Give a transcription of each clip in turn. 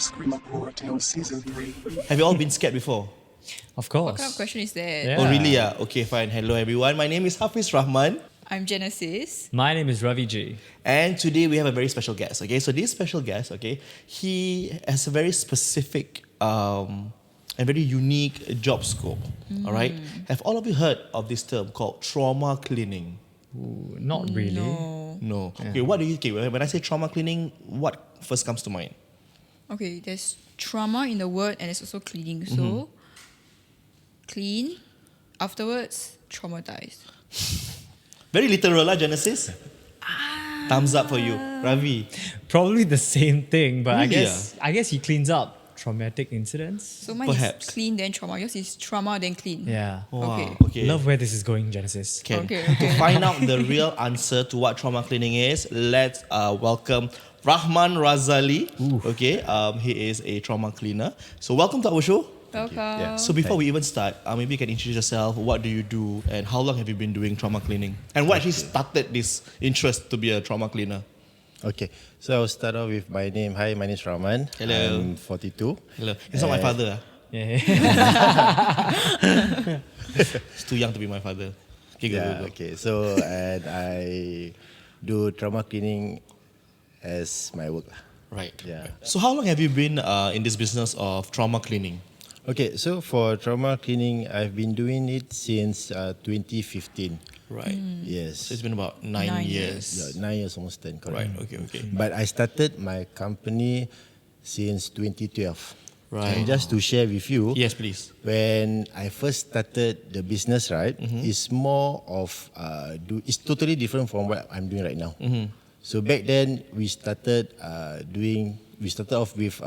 ScreamApura Tales Season 3. Have you all been scared before? Of course. What kind of question is that? Yeah. Oh, really? Yeah. Okay, fine. Hello, everyone. My name is Hafiz Rahman. I'm Genesis. My name is Ravi G. And today we have a very special guest. Okay, so this special guest, okay, he has a very specific and very unique job scope. All right. Have all of you heard of this term called trauma cleaning? Ooh, not really. No. No. Okay. What do you? Okay. When I say trauma cleaning, what first comes to mind? Okay, there's trauma in the word and there's also cleaning. So, clean, afterwards, traumatized. Very literal, Genesis. Thumbs up for you, Ravi. Probably the same thing, but Really, I guess he cleans up traumatic incidents. So mine Perhaps. is clean then trauma. Yours is trauma then clean. Yeah. Okay. Okay. Love where this is going, Genesis. Okay. Okay. To find out the real answer to what trauma cleaning is, let's welcome Rahman Razali. Okay, he is a trauma cleaner. So welcome to our show. Welcome. So before we even start, maybe you can introduce yourself. What do you do, and how long have you been doing trauma cleaning? And what actually started this interest to be a trauma cleaner? Okay, so I'll start off with my name. Hi, my name is Rahman. Hello. I'm 42. Hello. It's not my father. Yeah. He's too young to be my father. Okay, go, Yeah, go, go. okay. So, and I do trauma cleaning as my work. Right. Yeah. So how long have you been in this business of trauma cleaning? Okay, so for trauma cleaning, I've been doing it since 2015. Right. Yes. So it's been about 9 years. Yeah, 9 years, almost 10, correct. Right. Okay. Okay. But I started my company since 2012. Right. And just to share with you, Yes, please. when I first started the business, right, it's more of it's totally different from what I'm doing right now. So back then we started off with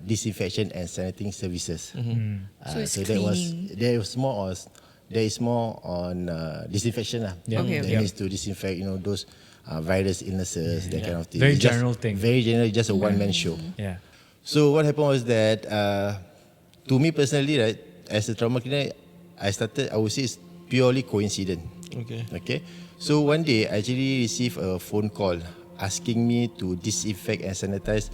disinfection and sanitation services. So it's so cleaning. there is more on disinfection lah. Yeah. Okay, That okay. means to disinfect, those virus illnesses, that kind of thing. Very It's just general thing. Very general, just a one man show. Yeah. So what happened was that, to me personally, right, as a trauma cleaner, I would say it's purely coincident. Okay. Okay. So one day, I actually received a phone call asking me to disinfect and sanitize,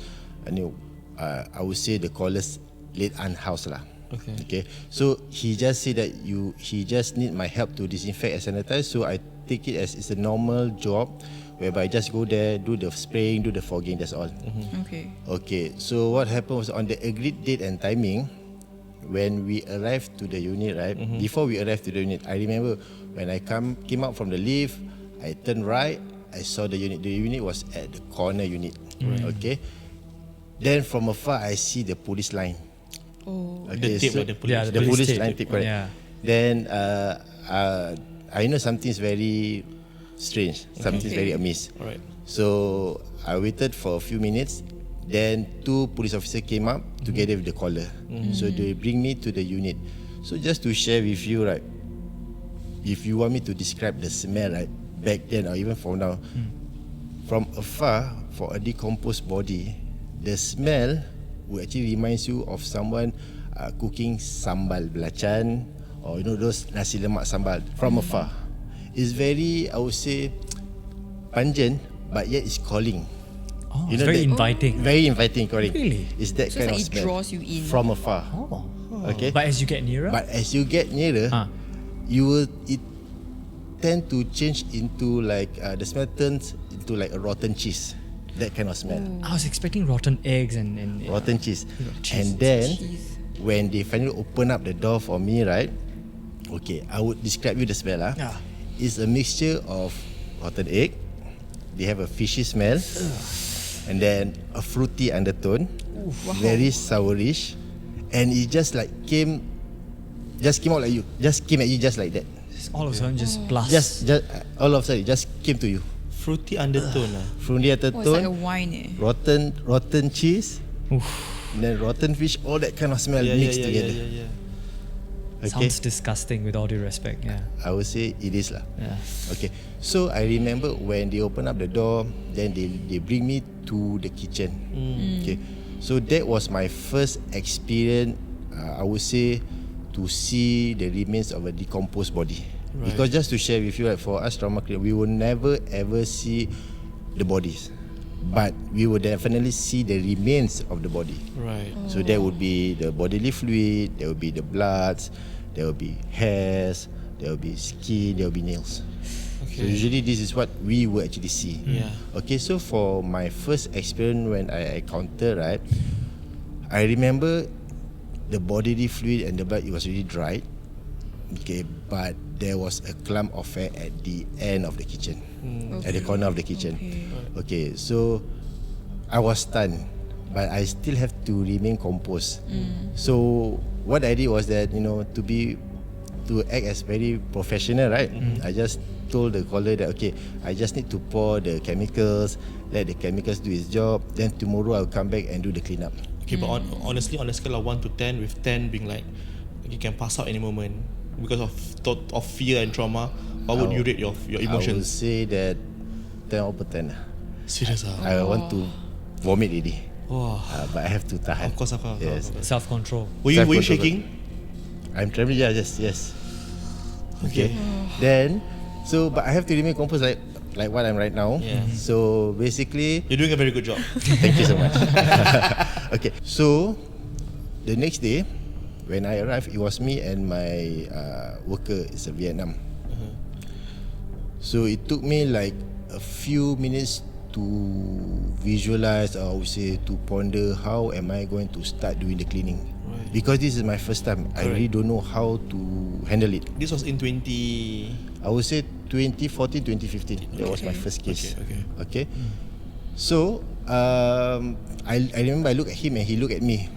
I would say the caller's late aunt house lah. Okay. Okay. So he just said that he just need my help to disinfect and sanitize. So I take it as it's a normal job, whereby I just go there, do the spraying, do the fogging. That's all. Okay. Okay. So what happened was on the agreed date and timing, when we arrived to the unit, right? Before we arrived to the unit, I remember when I came out from the lift, I turned right, I saw the unit. The unit was at the corner unit. Okay. Then from afar, I see the police line. Oh. The tape, the police. Yeah, the police line tape, correct. Yeah. Then I know something's very strange. Something's Okay. very amiss. All right. So I waited for a few minutes. Then 2 police officers came up together with the caller. So they bring me to the unit. So just to share with you, right, if you want me to describe the smell, right, back then or even from now, from afar, for a decomposed body, the smell will actually reminds you of someone cooking sambal belacan or those nasi lemak sambal from afar. It's very, I would say, pungent, but yet it's calling. Oh, You it's know very that- inviting. Very inviting, correct. Really? It's that So it's kind like of it smell. draws you in. From afar. Oh. Okay. But as you get nearer, But as you get nearer, it tend to change into like the smell turns into like a rotten cheese. That kind of smell. I was expecting rotten eggs and Rotten cheese. cheese. And then Cheese. when they finally open up the door for me, right? Okay, I would describe you the smell. Yeah. It's a mixture of rotten egg. They have a fishy smell. And then a fruity undertone. Very sourish. And it just like came out like you. Just came at you just like that. all of a sudden just blast. Just all of a sudden, it just came to you. Fruity undertone. Fruity Oh, it's like a undertone, wine. rotten cheese, and then rotten fish, all that kind of smell mixed together. Okay, Sounds disgusting with all due respect. Yeah. I would say it is lah. Yeah. Okay, so I remember when they open up the door, then they bring me to the kitchen. Okay, so that was my first experience. I would say to see the remains of a decomposed body. Right. Because just to share with you, like for us trauma clinic, we will never ever see the bodies. but we will definitely see the remains of the body. Right. So there would be the bodily fluid, there will be the bloods, there will be hairs, there will be skin, there will be nails. So usually this is what we will actually see. Yeah. Okay, so for my first experience when I encountered, right, I remember the bodily fluid and the blood, it was really dried. Okay, but there was a clump of hair at the end of the kitchen, at the corner of the kitchen. Okay, so I was stunned, but I still have to remain composed. So what I did was that, to act as very professional, right? I just told the caller that, okay, I just need to pour the chemicals, let the chemicals do its job. Then tomorrow I'll come back and do the cleanup. Okay, but honestly, on a scale of 1 to 10, with 10 being like you can pass out any moment because of fear and trauma, what would you rate your I would emotions? say that 10 over 10. Serious I want to vomit already. Wow. But I have to tahan. Of course. Yes. Self-control. Were you Self-control. shaking? I'm trembling, yeah, yes. Okay. Then, but I have to remain composed like what I'm right now. Yeah. So basically, You're doing a very good job. thank you so much. Okay, so the next day, when I arrived, it was me and my worker. It's a Vietnam. So it took me like a few minutes to visualize, or I would say to ponder, how am I going to start doing the cleaning? Right. Because this is my first time. I really don't know how to handle it. This was in 20... I would say 2014, 2015. That was my first case. Okay. So I remember I looked at him and he looked at me.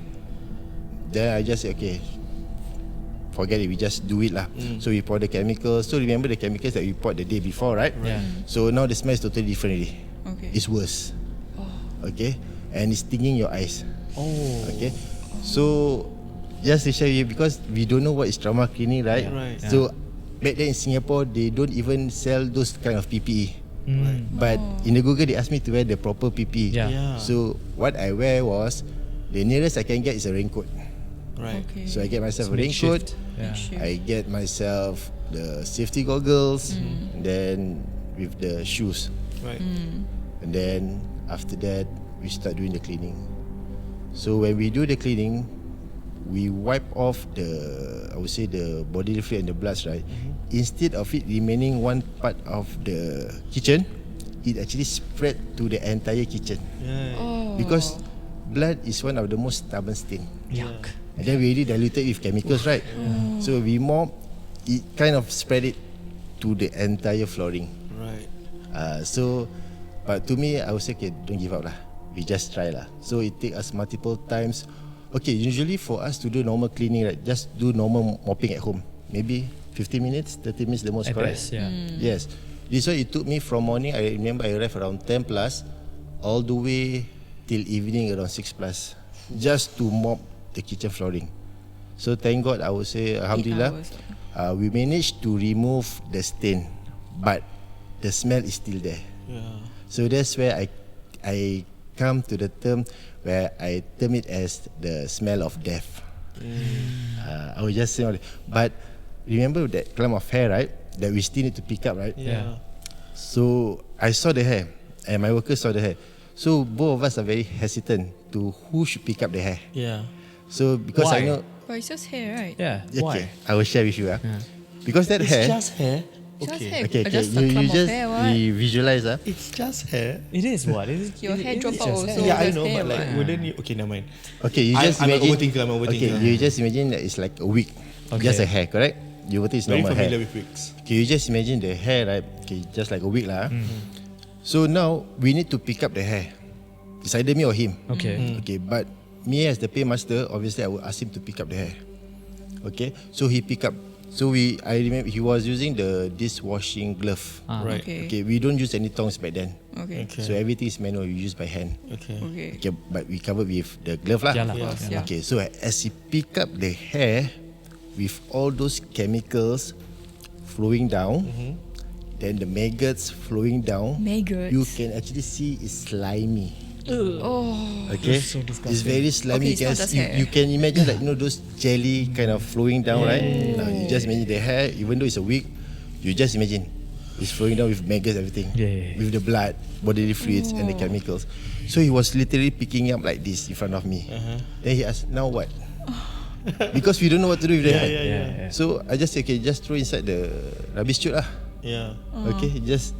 Then I just said, okay, forget it, we just do it lah. So we pour the chemicals. So remember the chemicals that we poured the day before, right? Yeah. So now the smell is totally different already. Okay. It's worse. Okay. And it's stinging your eyes. Oh. Okay. So just to share with you, because we don't know what is trauma cleaning, right? Right. So back then in Singapore, they don't even sell those kind of PPE. But in the Google, they asked me to wear the proper PPE. Yeah. So what I wear was, the nearest I can get is a raincoat. Right. Okay. So I get myself a Makeshift. raincoat. Yeah. I get myself the safety goggles, and then with the shoes. Right. And then after that, we start doing the cleaning. So when we do the cleaning, we wipe off I would say the bodily fluid and the bloods, right? Instead of it remaining one part of the kitchen, it actually spread to the entire kitchen. Yeah. Because blood is one of the most stubborn stain. Yuck. And then we already diluted with chemicals, right? So we mop, it kind of spread it to the entire flooring. Right. But to me, I would say, okay, don't give up lah. We just try lah. So it take us multiple times. Okay, usually for us to do normal cleaning, right, just do normal mopping at home. Maybe 15 minutes, 30 minutes the most, At correct? best, yeah. Yes. This one, it took me from morning, I remember I arrived around 10 plus, all the way till evening around 6 plus, just to mop the kitchen flooring. So thank God, I would say, Alhamdulillah, we managed to remove the stain, but the smell is still there. Yeah. So that's where I come to the term where I term it as the smell of death. I will just say, but remember that clump of hair, right? That we still need to pick up, right? Yeah. So I saw the hair, and my workers saw the hair. So both of us are very hesitant to who should pick up the hair. Yeah. So because Why? I know, But it's just hair, right? Yeah. okay, Why? I will share with you. Because that It's hair, just hair. Just Okay. hair. okay, Just a you clump of just hair, what? visualize. It's just hair. It is what? It is, Your hair drop it's out just also. hair. Yeah, I just know, hair, but like, what? wouldn't you? Okay, never mind. Okay, you just I'm an imagine. overthinker, I'm an overthinker. Okay, you just imagine that it's like a wig, Okay. just a hair, correct? You would think it's Very normal familiar hair. with wigs. Okay, you just imagine the hair, right? Okay, just like a wig lah. So now we need to pick up the hair. It's either me or him. Okay. Okay, but me as the paymaster, obviously I would ask him to pick up the hair. Okay, so he pick up. So I remember he was using the dishwashing glove. Right. Okay. Okay, we don't use any tongs back then. Okay. Okay. So everything is manual. We use by hand. Okay. Okay. Okay, but we cover with the glove lah. Yeah lah. Yeah. Yeah. Okay, so as he pick up the hair with all those chemicals flowing down, then the maggots flowing down, Maggots. you can actually see it's slimy. Oh. Okay, so disgusting. it's very slimy. Okay, it's not guys. just hair. You can imagine like those jelly kind of flowing down, right? Now you just imagine the hair, even though it's a wig, you just imagine. It's flowing down with maggots, everything. Yeah. With the blood, bodily fluids, and the chemicals. So he was literally picking up like this in front of me. Then he asked, "Now what?" Because we don't know what to do with the hand. Yeah. So I just said, "Okay, just throw inside the rubbish chute lah." Yeah. Okay, just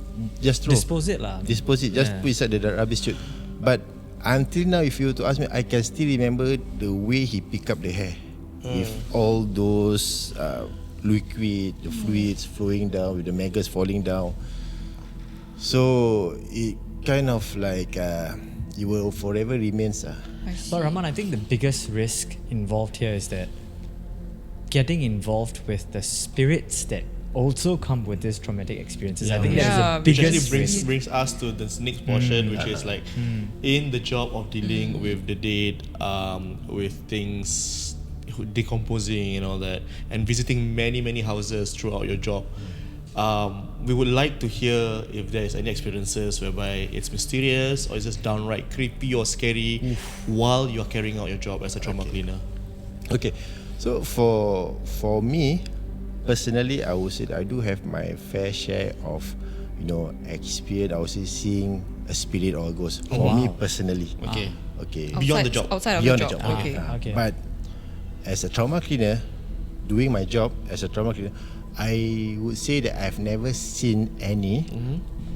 throw. Dispose it lah. Dispose it. Just Yeah. put inside the rubbish chute. But until now, if you were to ask me, I can still remember the way he pick up the hair with all those liquid, the fluids flowing down, with the maggots falling down. So it kind of like it will forever remains. I see. But Rahman, I think the biggest risk involved here is that getting involved with the spirits that also come with these traumatic experiences. I think Yeah, that is the Which biggest actually risk. brings us to the next portion, which is like in the job of dealing with the dead, with things decomposing and all that, and visiting many houses throughout your job. We would like to hear if there is any experiences whereby it's mysterious or it's just downright creepy or scary while you're carrying out your job as a trauma cleaner. Okay, so for me personally, I would say that I do have my fair share of experience. I would say seeing a spirit or a ghost. For me personally. Okay. Okay. Beyond the job. Outside of Beyond the the job. job. Okay. Okay. But as a trauma cleaner, doing my job as a trauma cleaner, I would say that I've never seen any,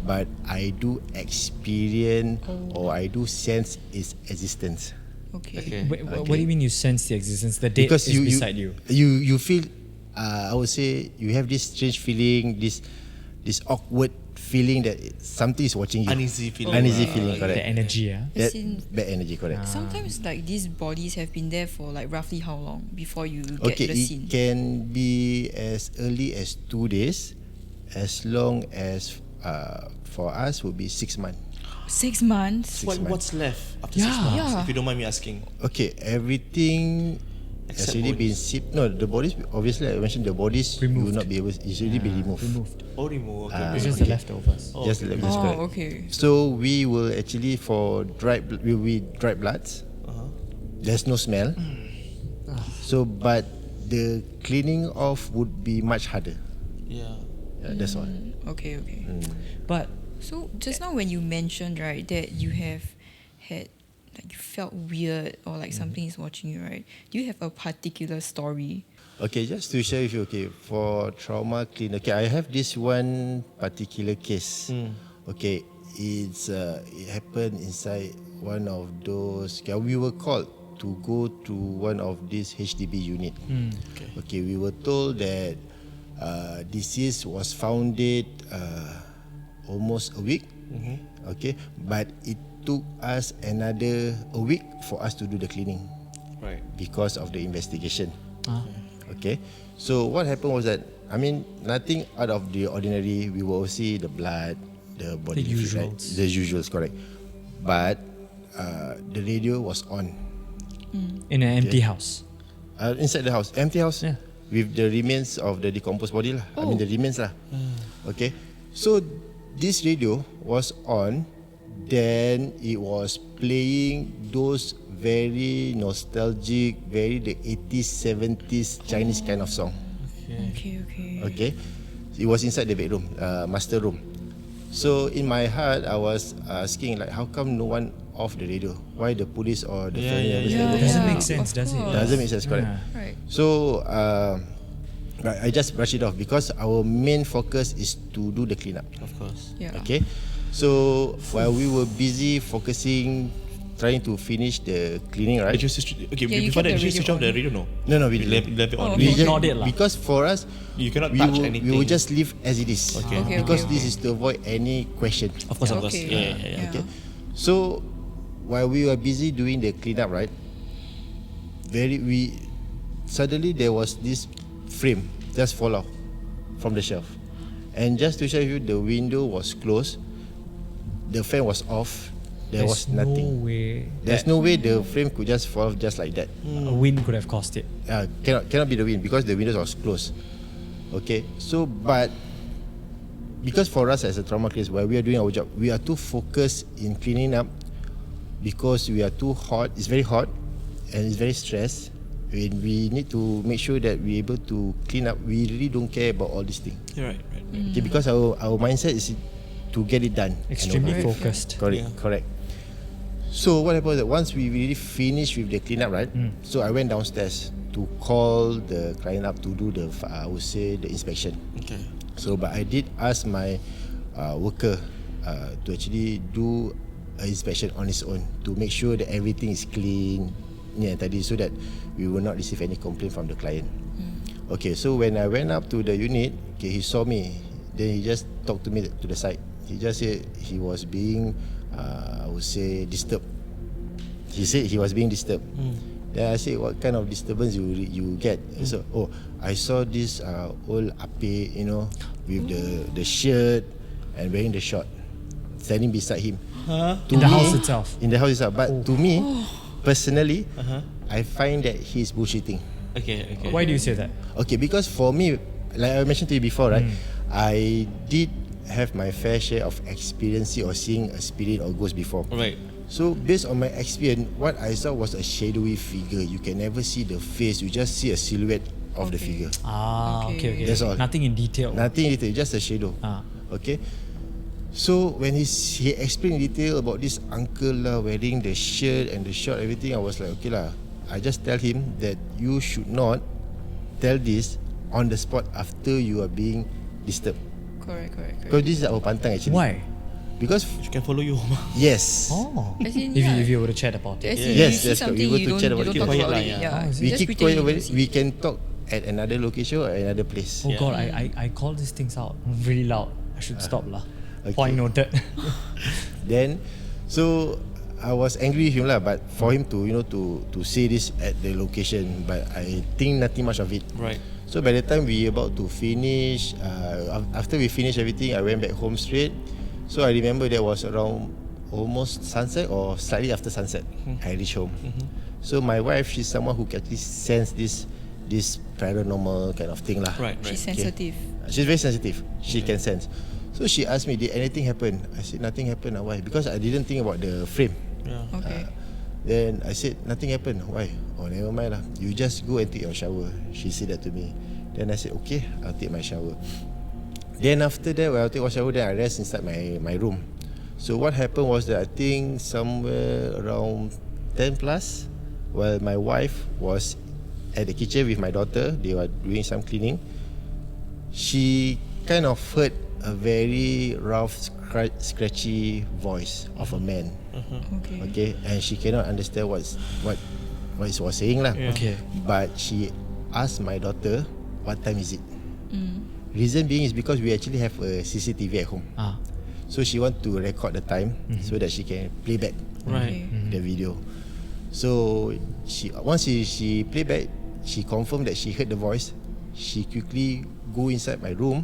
but I do experience or I do sense its existence. Okay. What do you mean you sense the existence? The dead Because is beside you. you feel, I would say you have this strange feeling, this awkward feeling that something is watching you. Uneasy feeling. Uneasy feeling, correct. The energy, yeah. That As in- bad energy, correct. Sometimes like these bodies have been there for like roughly how long before you get Okay, to the scene? it can be as early as 2 days, as long as for us would be 6 months. 6 months. What's left after 6 Yeah. months? Yeah. If you don't mind me asking. Okay, everything has Except already been bones. shipped. No, the bodies, obviously I mentioned the bodies you will not be able, it's already been removed. Oh, remove. Okay. It's just okay. the leftovers. Just like that's correct. Oh, okay. So we will actually for we dried bloods. There's no smell. So but the cleaning off would be much harder. Yeah. That's all. Okay. But So just now when you mentioned right that you have had like you felt weird or like something is watching you, right? Do you have a particular story? Okay, just to share with you, okay, for trauma clean, okay, I have this one particular case. Okay, it happened inside one of those. Okay, we were called to go to one of these HDB unit. Okay, we were told that disease was founded almost a week. Okay, but it took us another a week for us to do the cleaning Right. because of the investigation. Okay, so what happened was that, I mean, nothing out of the ordinary. We will see the blood, the body, The fluid, right? usuals. The usuals, correct. But the radio was on in an empty house. inside the house, empty house, Yeah. with the remains of the decomposed body lah. I mean the remains lah. Okay, so this radio was on. Then it was playing those very nostalgic, very the 80s, 70s Chinese kind of song. Okay. Okay, it was inside the bedroom, master room. So in my heart, I was asking like, how come no one off the radio? Why the police or the family members yeah. never Doesn't off? make sense, does it? Doesn't make sense, correct? Yeah. Right. So I just brush it off because our main focus is to do the cleanup. Of course. Yeah. Okay, so while we were busy focusing, trying to finish the cleaning, right? Did you switch, okay, Yeah, you before kept that, did the you switch radio off the on. radio? No. No, we left didn't. it on. Oh, We okay. just, Not it lah. because for us, You cannot we touch will, anything. we will just leave as it is. Okay. Okay, Because okay, this okay. is to avoid any question. Of course. Okay. Yeah. Okay. So while we were busy doing the cleanup, right? Suddenly there was this frame just fall off from the shelf, and just to show you, the window was closed, the fan was off, there was nothing. No way. There's no way the frame could just fall off just like that. A wind could have caused it. Cannot be the wind because the windows was closed. Okay, so but because for us as a trauma case, while we are doing our job, we are too focused in cleaning up because we are too hot. It's very hot and it's very stressed. We need to make sure that we're able to clean up. We really don't care about all these things. Right. Okay, because our mindset is to get it done. Extremely And over with. focused. Correct. So what happened was that once we really finished with the cleanup, right? So I went downstairs to call the client up to do the, I would say, the inspection. Okay. So, but I did ask my worker to actually do an inspection on his own to make sure that everything is clean, and tidy, so that we will not receive any complaint from the client. Okay, so when I went up to the unit, okay, he saw me. Then he just talked to me to the side. He just said he was being, I would say, disturbed. He said he was being disturbed. Then I said, what kind of disturbance you get? So, I saw this old ape, with the shirt and wearing the short, standing beside him. In the house itself. In the house itself. But to me, personally, I find that he's bullshitting. Okay. Why do you say that? Okay, because for me, like I mentioned to you before, right? I did have my fair share of experience or seeing a spirit or ghost before. Right. So based on my experience, what I saw was a shadowy figure. You can never see the face. You just see a silhouette of the figure. Okay. That's all. Nothing in detail. Nothing in detail, just a shadow. Okay. So when he explained in detail about this uncle wearing the shirt and the short, everything, I was like, okay lah. I just tell him that you should not tell this on the spot after you are being disturbed. Correct. Because this is our pantang actually. Why? Because She can follow you home. yes, As in, If you were to chat about it. As in, Yes, you see that's something, correct. We were you to don't, chat you about don't it. talk Keep about quiet it. lah, Yeah. Oh, is we Just keep pretend quiet you over don't it. see. We can talk at another location or another place. Oh God, I call these things out really loud. I should stop lah. okay. Point noted. Then, so I was angry with him lah. But for him to to say this at the location, but I think nothing much of it. Right. So by the time we about to finish, after we finish everything, I went back home straight. So I remember that was around almost sunset or slightly after sunset. I reached home. So my wife, she's someone who can actually sense this paranormal kind of thing lah. Right. She's sensitive. She's very sensitive. She can sense. So she asked me, did anything happen? I said, nothing happened. Why? Because I didn't think about the frame. Yeah. Okay. Then I said, nothing happened. Why? Oh, never mind lah. You just go and take your shower. She said that to me. Then I said, okay, I'll take my shower. Then after that, when I take my shower, then I rest inside my room. So what happened was that I think somewhere around 10 plus, while my wife was at the kitchen with my daughter, they were doing some cleaning. She kind of heard a very rough, scratchy voice of a man. Okay, and she cannot understand what he was saying lah. Yeah. Okay. But she asked my daughter, what time is it? Reason being is because we actually have a CCTV at home. So she want to record the time so that she can play back Right. the video. So once she play back, she confirmed that she heard the voice. She quickly go inside my room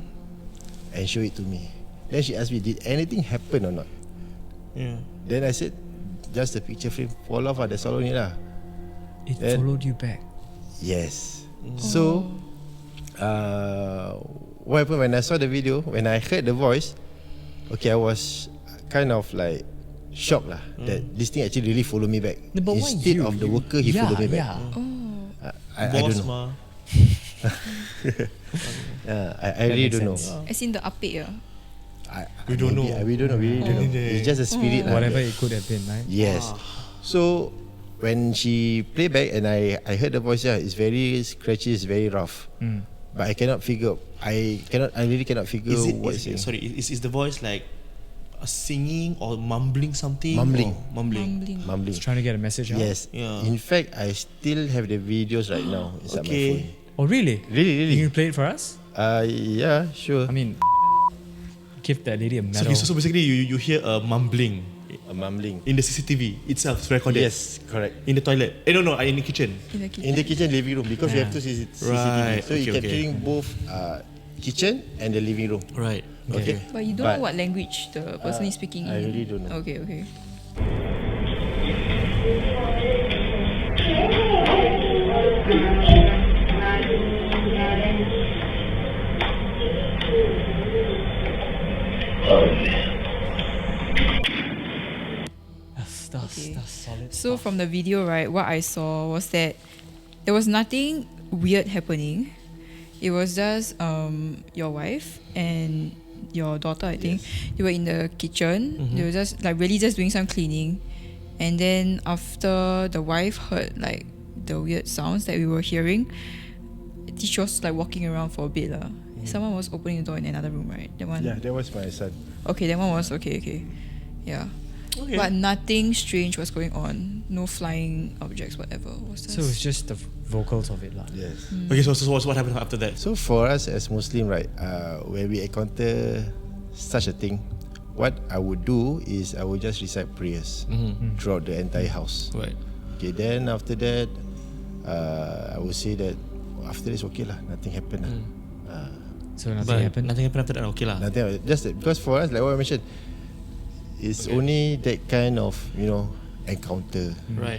and show it to me. Then she asked me, did anything happen or not? Yeah. Then I said, just the picture frame fall off. That's all only lah. It Then- followed you back. Yes. So, what happened when I saw the video, when I heard the voice, okay, I was kind of like shocked lah that this thing actually really followed me back. No, but why Instead you? of the worker, he followed me back. I don't know. Ma. I really makes don't know. sense. As in the apek, We don't know. We don't know. We really don't know. It's just a spirit lah. Whatever it could have been, right? Yes. So when she played back and I heard the voice, it's very scratchy, it's very rough. But I cannot figure. I really cannot figure what it's saying. Sorry, is the voice like singing or mumbling something? Mumbling. Or mumbling. Mumbling. Just trying to get a message out. Yes. Yeah. In fact, I still have the videos right now inside my phone. Oh really? Really? You can play it for us? Yeah, sure. I mean, give that lady a medal. So basically, you hear a mumbling Mumbling. in the CCTV itself. It's recorded. Yes, correct. In the toilet. No, in the kitchen. in the kitchen. In the kitchen, living room, because we have two CCTV. Right, So you okay, capturing both kitchen and the living room. Right. Okay. But you don't know what language the person is speaking I in. really don't know. Okay. That's solid. So from the video, right, what I saw was that there was nothing weird happening. it was just your wife and your daughter, I think. They were in the kitchen. They were just like really just doing some cleaning. And then after the wife heard like the weird sounds that we were hearing, she was like walking around for a bit. Someone was opening the door in another room, right? That one. Yeah, that was my son. Okay, that one was okay. Yeah. Okay. But nothing strange was going on. No flying objects, whatever. Was So it's just the vocals of it, lah. Yes. Okay, so what happened after that? So for us as Muslim, right, when we encounter such a thing, what I would do is I would just recite prayers throughout the entire house. Right. Okay, then after that, I would say that after this, okay lah, nothing happened. So nothing happened. Nothing happened after that. Okay lah. Nothing, just that, because for us, like what I mentioned, it's only that kind of encounter. Right.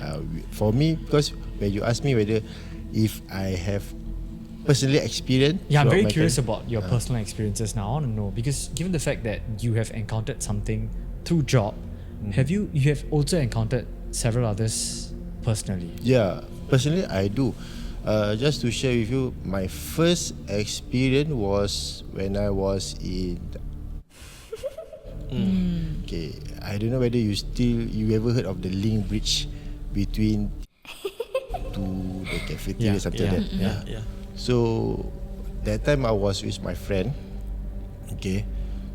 For me, because when you ask me whether if I have personally experienced, Yeah, I'm throughout very my curious career- about your personal experiences now. I want to know because given the fact that you have encountered something through job, have you have also encountered several others personally? Yeah, personally I do. Just to share with you, my first experience was when I was in. Okay, I don't know whether you ever heard of the link bridge between to the cafeteria, something like that. Yeah. So that time I was with my friend. Okay,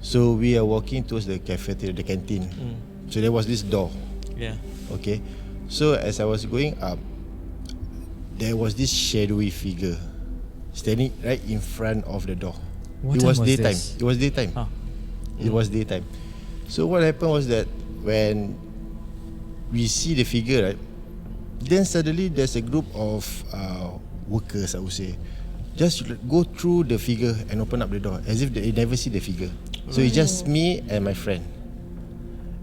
so we are walking towards the cafeteria, the canteen. So there was this door. Yeah. Okay, so as I was going up, there was this shadowy figure standing right in front of the door. What It time was was daytime. this? It was daytime. Ah. It was daytime. So what happened was that when we see the figure, right, then suddenly there's a group of workers, I would say, just go through the figure and open up the door as if they never see the figure. So it's just me and my friend.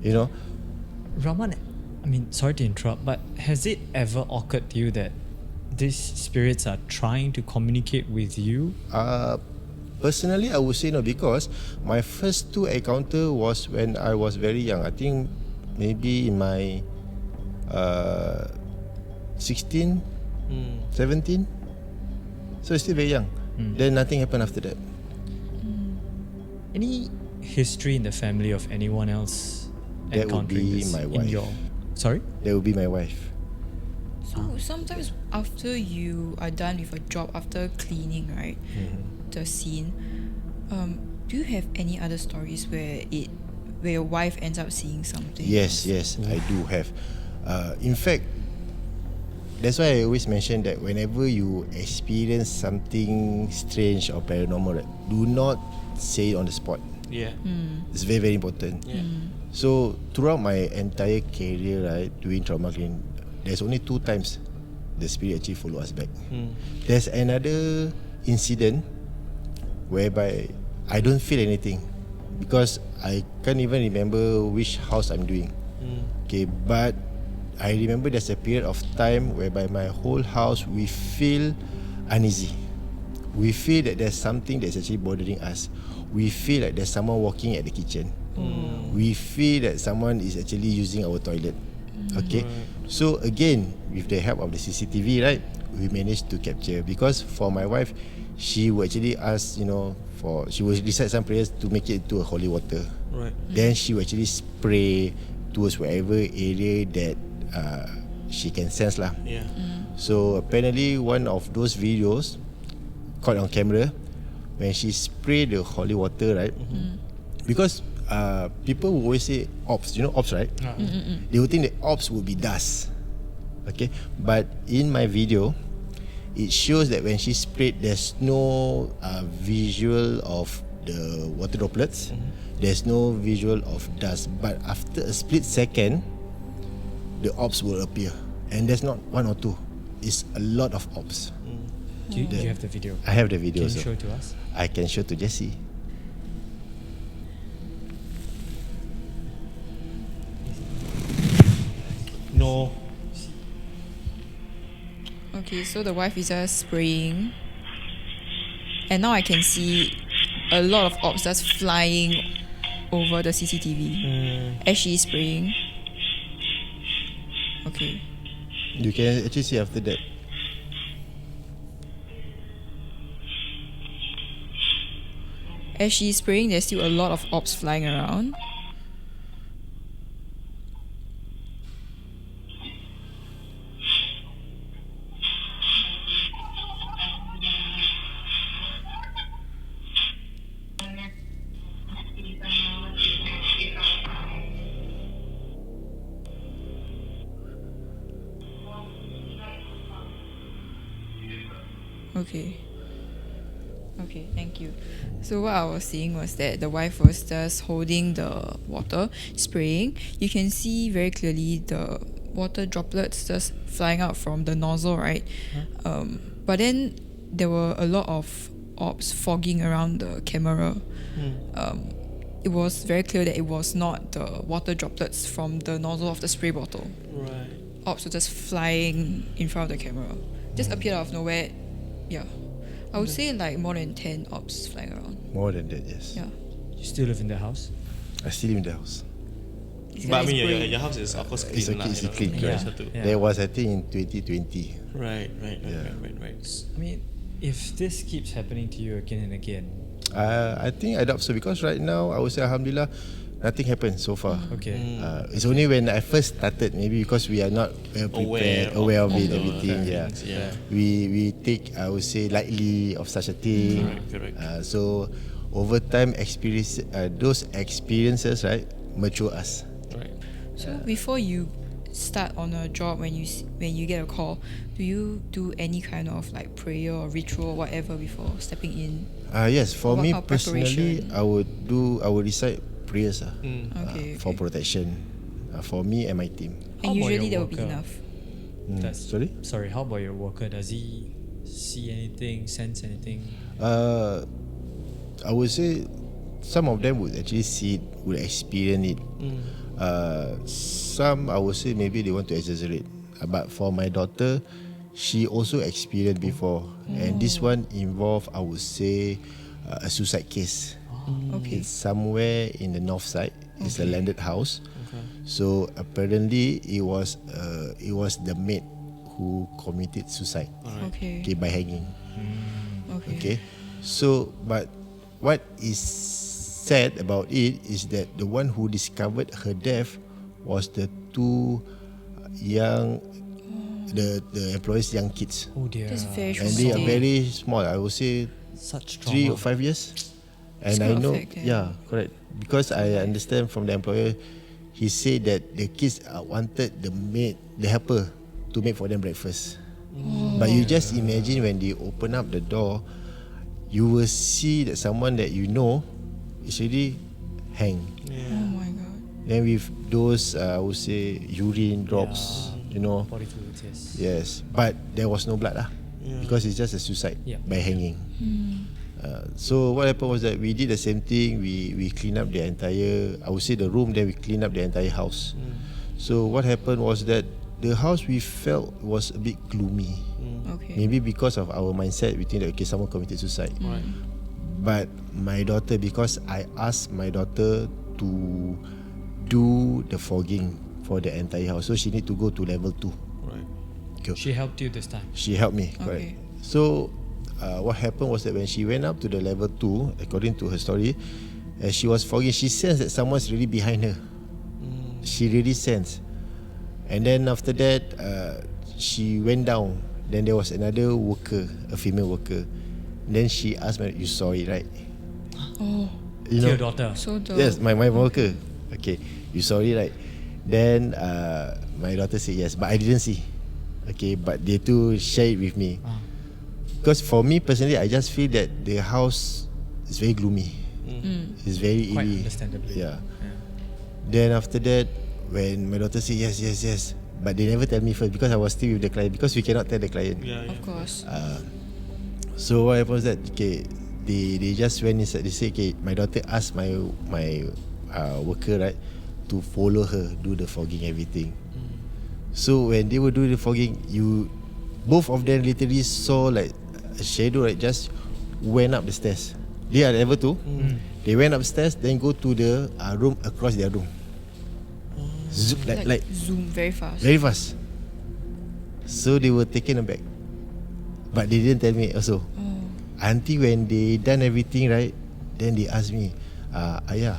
You know, Rahman, I mean, sorry to interrupt, but has it ever occurred to you that these spirits are trying to communicate with you? personally, I would say no, because my first two encounter was when I was very young. I think maybe in my 16, 17. So still very young. Then nothing happened after that. Any history in the family of anyone else That would encountering be this my in wife. your... Sorry? That would be my wife. So sometimes after you are done with a job, after cleaning, right, the scene, do you have any other stories where your wife ends up seeing something? Yes, I do have. In fact, that's why I always mention that whenever you experience something strange or paranormal, right, do not say it on the spot. Yeah. It's very, very important. Yeah. So throughout my entire career, right, doing trauma cleaning, there's only 2 times the spirit actually follow us back. There's another incident whereby I don't feel anything because I can't even remember which house I'm doing. Okay, but I remember there's a period of time whereby my whole house we feel uneasy. We feel that there's something that's actually bothering us. We feel like there's someone walking at the kitchen. We feel that someone is actually using our toilet. Okay, so again, with the help of the CCTV, right, we managed to capture. Because for my wife, she would actually ask, she would recite some prayers to make it into a holy water. Right. Then she would actually spray towards wherever area that she can sense lah. Yeah. So apparently one of those videos caught on camera when she sprayed the holy water, right? Because people will always say ops, ops, right? They would think that ops would be dust. Okay, but in my video, it shows that when she sprayed, there's no visual of the water droplets. There's no visual of dust. But after a split second, the ops will appear, and there's not 1 or 2. It's a lot of ops. Do you have the video? I have the video. Can you so show it to us? I can show to Jessie. No. Okay, so the wife is just spraying, and now I can see a lot of orbs just flying over the CCTV as she's spraying. Okay. You can actually see after that. as she's spraying, there's still a lot of orbs flying around. Okay, thank you. So what I was seeing was that the wife was just holding the water, spraying. You can see very clearly the water droplets just flying out from the nozzle, right? But then there were a lot of orbs fogging around the camera. It was very clear that it was not the water droplets from the nozzle of the spray bottle. Right. Orbs were just flying in front of the camera. Just appeared out of nowhere. Yeah. I would say like more than 10 orbs flying around. More than that, yes. Yeah. You still live in the house? I still live in the house. This But guy I is mean, brave. your house is of course clean. It's okay, lah, it's you know. clean, You correct. have to- Yeah. There was, I think, in 2020. Right. Yeah. I mean, if this keeps happening to you again and again, I think I doubt so because right now, I would say, Alhamdulillah, nothing happened so far. okay. It's only when I first started, maybe because we are not prepared, aware of it, the everything. Yeah. things, yeah. We take, I would say, lightly of such a thing. Correct. So over time, those experiences, right, mature us. Right. So before you start on a job, when you get a call, do you do any kind of like prayer or ritual or whatever before stepping in? Yes, for What me kind of personally, preparation? I would recite prayers Okay. for protection for me and my team. And How about usually your that will be worker? enough. Sorry? Sorry, how about your worker? Does he see anything, sense anything? I would say some of them would actually see it, would experience it. Some I would say maybe they want to exaggerate. But for my daughter, she also experienced before, and this one involved, I would say, a suicide case. Okay. It's somewhere in the north side. It's a landed house. So apparently it was the maid who committed suicide. Okay. Okay, by hanging. Okay. Okay. So, but what is sad about it is that the one who discovered her death was the two young, the employees' young kids, Oh dear. That's very and they are traumatic. very small. I would say Such 3 or trauma. 5 years. And It's I quite know, affected. yeah, correct. Because I understand from the employer, he said that the kids wanted the helper, to make for them breakfast. But you just imagine when they open up the door, you will see that someone that you know is already hanged. Oh my god. Then with those, I would say, urine drops, you know. Body fluids, yes. Yes, but there was no blood because it's just a suicide Yeah. by hanging. So what happened was that we did the same thing. We clean up the entire, I would say, the room. Then we clean up the entire house. So what happened was that the house we felt was a bit gloomy. Okay. Maybe because of our mindset, we think that okay, someone committed suicide. Right. But my daughter, because I asked my daughter to do the fogging for the entire house, so she need to go to level 2. Right. Okay. She helped you this time. She helped me, correct. Okay. So what happened was that when she went up to the level 2, according to her story, as she was fogging, she sensed that someone's really behind her. She really sensed. And then after that, she went down. Then there was another worker, a female worker. Then she asked me, "You saw it, right?" Oh, You To your daughter. so the Yes, my worker. Okay, you saw it, right? Then my daughter said yes, but I didn't see. Okay, but they two share it with me. Because for me personally, I just feel that the house is very gloomy. It's very Quite eerie. understandably. Yeah. Then after that, when my daughter said yes, but they never tell me first because I was still with the client, because we cannot tell the client. Yeah. of course. So what happened was that okay, they just went inside. They say okay, my daughter asked my worker, right, to follow her, do the fogging, everything. So when they were doing the fogging, both of them literally saw like a shadow, right, just went up the stairs. They are level 2. They went upstairs, then go to the room across their room. Like zoom very fast. very fast. So they were taken aback, but they didn't tell me also. Until when they done everything, right, Then they ask me, Ayah,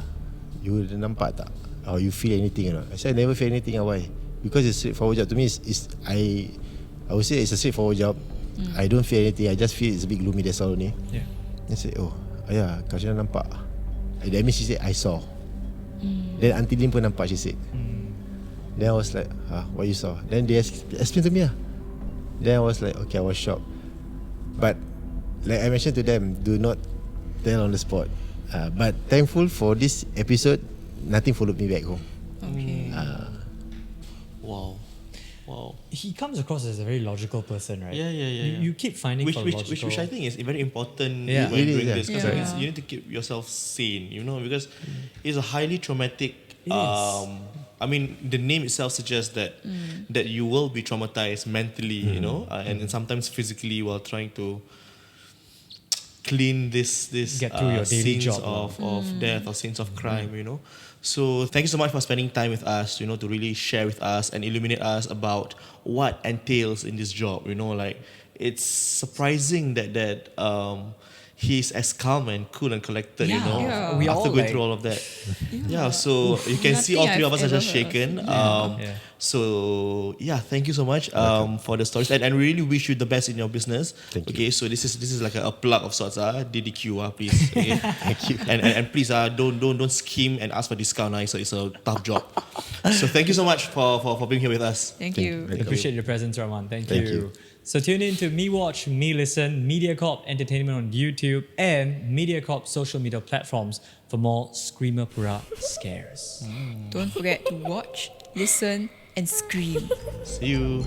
you nampak tak? Or you feel anything or not? I said, I never feel anything. Why? Because it's a straightforward job. To me, I would say it's a straightforward job. I don't feel anything. I just feel it's a bit gloomy. That's all only. Yeah. Then say, oh, Ayah, kau macam nampak? That means she said, I saw. Then Auntie Lim pun nampak, she said. Then I was like, what you saw? Then they explained to me. Then I was like, okay, I was shocked. But like I mentioned to them, do not tell on the spot. But thankful for this episode, nothing followed me back home. Okay. Wow. Wow. He comes across as a very logical person, right? Yeah. You keep finding Which logical. I think is very important Yeah. when It is, doing yeah. this, because Yeah. you need to keep yourself sane, because it's a highly traumatic. It is. I mean, the name itself suggests that that you will be traumatized mentally, and sometimes physically while trying to clean this Get through your daily scenes job, of death or scenes of crime, So thank you so much for spending time with us, to really share with us and illuminate us about what entails in this job. Like it's surprising that he's as calm and cool and collected, Yeah. We after all going through all of that. Yeah, so you can see all Nothing three of us I've are just ever heard. shaken. Yeah. So yeah, thank you so much for the stories, and really wish you the best in your business. Thank you. Okay, so this is like a plug of sorts. DDQ, please. Okay? Thank you. And please don't scheme and ask for discount. It's a tough job. So thank you so much for being here with us. Thank you. Thank you. Appreciate your presence, Rahman. Thank Thank you. you. So tune in to Me Watch, Me Listen, Mediacorp Entertainment on YouTube and Mediacorp social media platforms for more ScreamApura scares. Don't forget to watch, listen, and scream. See you.